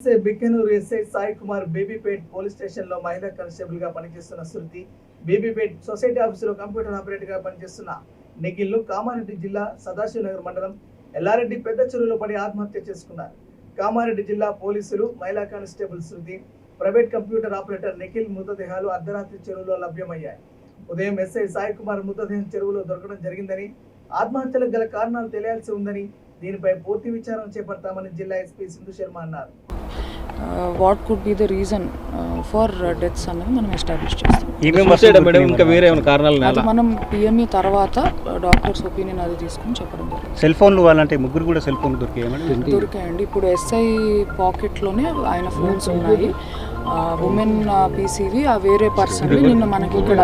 Bikkanoor SI Sai Kumar Bibipet police station లో మహిళా constable గా పనిచేస్తున్న శృతి, బేబీపేట్ సొసైటీ ఆఫీసులో కంప్యూటర్ ఆపరేటర్ గా పనిచేస్తున్న నిఖిల్ కామారెడ్డి జిల్లా సదాశివనగర్ మండలం ఎల్లారెడ్డి పెద్ద చెరువులో పడి ఆత్మహత్య చేసుకున్నారు. కామారెడ్డి జిల్లా పోలీసులు మహిళా కానిస్టేబుల్ శృతి, ప్రైవేట్ కంప్యూటర్ ఆపరేటర్ నిఖిల్ మృతదేహాలు అర్ధరాత్రి చెరువులో లభ్యమయ్యాయి. ఉదయం ఎస్ఐ సాయి కుమార్ మృతదేహం చెరువులో దొరకడం జరిగిందని, ఆత్మహత్యలకు గల కారణాలు తెలియాల్సి ఉందని, దీనిపై పూర్తి విచారణ చేపడతామని జిల్లా ఎస్పీ సింధు శర్మ అన్నారు. What could be the reason for deaths అనేది మనం ఎస్టాబ్లిష్ చేస్తాం. మనం పిఎంఈ తర్వాత డాక్టర్స్ ఒపీనియన్ అది తీసుకుని చెప్పడం జరిగింది. సెల్ ఫోన్లు వాళ్ళంటే ముగ్గురు కూడా సెల్ ఫోన్ దొరికాయండి. ఇప్పుడు ఎస్ఐ పాకెట్లోనే ఆయన ఫోన్స్ ఉన్నాయి. ఉమెన్ పీసీవి ఆ వేరే పర్సన్ నిన్న మనకి ఇక్కడ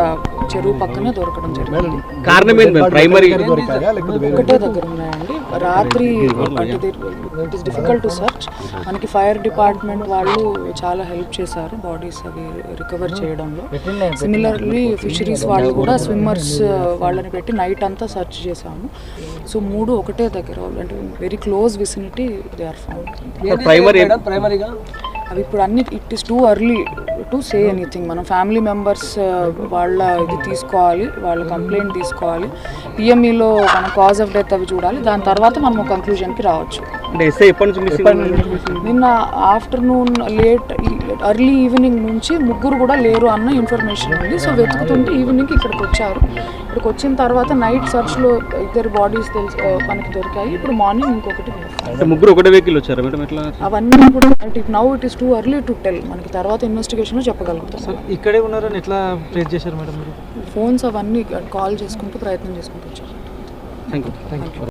చెరువు పక్కనే దొరకడం జరిగింది. ఒకటే దగ్గర ఉన్నాయండి. రాత్రి it is difficult to search. మనకి ఫైర్ డిపార్ట్మెంట్ వాళ్ళు చాలా హెల్ప్ చేశారు బాడీస్ అవి రికవర్ చేయడంలో. సిమిలర్లీ ఫిషరీస్ వాళ్ళు కూడా స్విమ్మర్స్ వాళ్ళని పెట్టి నైట్ అంతా సర్చ్ చేశాము. సో మూడు ఒకటే దగ్గర అంటే very close vicinity they are found. అవి ఇప్పుడు అన్ని it is too early to say anything. మనం ఫ్యామిలీ మెంబర్స్ వాళ్ళ ఇది తీసుకోవాలి, వాళ్ళ కంప్లైంట్ తీసుకోవాలి, పిఎంఈలో మన కాజ్ ఆఫ్ డెత్ అవి చూడాలి, దాని తర్వాత మనం ఒక కంక్లూజన్కి రావచ్చు. నిన్న ఆఫ్టర్నూన్ లేట్ ఎర్లీ ఈవినింగ్ నుంచి ముగ్గురు కూడా లేరు అన్న ఇన్ఫర్మేషన్ ఉంది. సో వెతుకుతుంటే ఈవినింగ్కి ఇక్కడికి వచ్చారు. ఇక్కడికి వచ్చిన తర్వాత నైట్ సర్చ్లో ఇద్దరు బాడీస్ మనకి దొరికాయి. ఇప్పుడు మార్నింగ్ ఇంకొకటి. ముగ్గురు ఒకటే వెహికల్ వచ్చారు మేడం? అవన్నీ కూడా now it is too early to tell. మనకి తర్వాత ఇన్వెస్టిగేషన్లో చెప్పగలుగుతాం. ఇక్కడే ఉన్నారని ఎట్లా ట్రేస్ చేశారు మేడం? ఫోన్స్ అవన్నీ కాల్ చేసుకుంటూ ప్రయత్నం చేసుకుంటూ వచ్చారు. Thank you.